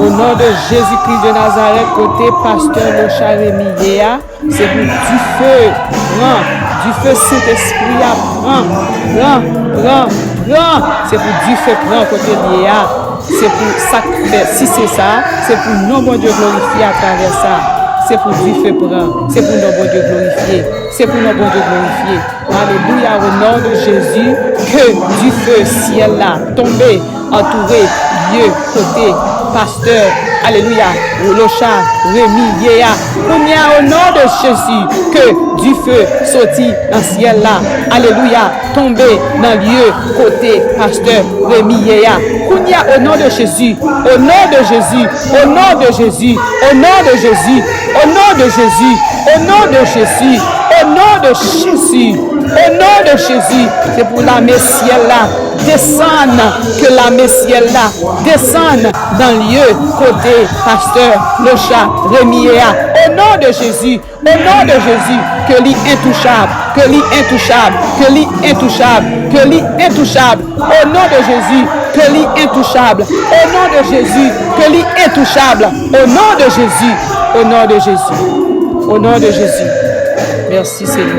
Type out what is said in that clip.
Au nom de Jésus-Christ de Nazareth, côté pasteur Locha Rémilléa, c'est pour du feu, du feu Saint-Esprit, prends. C'est pour du feu, prends côté Léa. C'est pour ça que fait. Si c'est ça, c'est pour nous, bon Dieu, glorifier à travers ça. C'est pour du feu, prends. C'est pour nous, bon Dieu, glorifier. C'est pour nous, bon Dieu, glorifier. Alléluia, au nom de Jésus, que du feu, ciel là, tombé, entouré, lieu, côté, pasteur, alléluia, Locha, Rémi, Yéa. On y a au nom de Jésus que du feu sorti dans le ciel là, alléluia, tombé dans le lieu, côté, pasteur, Rémi, Yéa. On y a au nom de Jésus, au nom de Jésus, au nom de Jésus, au nom de Jésus, au nom de Jésus, au nom de Jésus, au nom de Jésus, au nom de Jésus, c'est pour la Messielle là, descendre, que la Messielle là, descende dans le lieu, côté, pasteur, Locha, Rémiéa, au nom de Jésus, au nom de Jésus, que l'île intouchable, que l'île intouchable, que l'île intouchable, que l'île intouchable, au nom de Jésus, que l'île intouchable, au nom de Jésus, que l'île intouchable, au nom de Jésus, au nom de Jésus, au nom de Jésus. Merci Seigneur.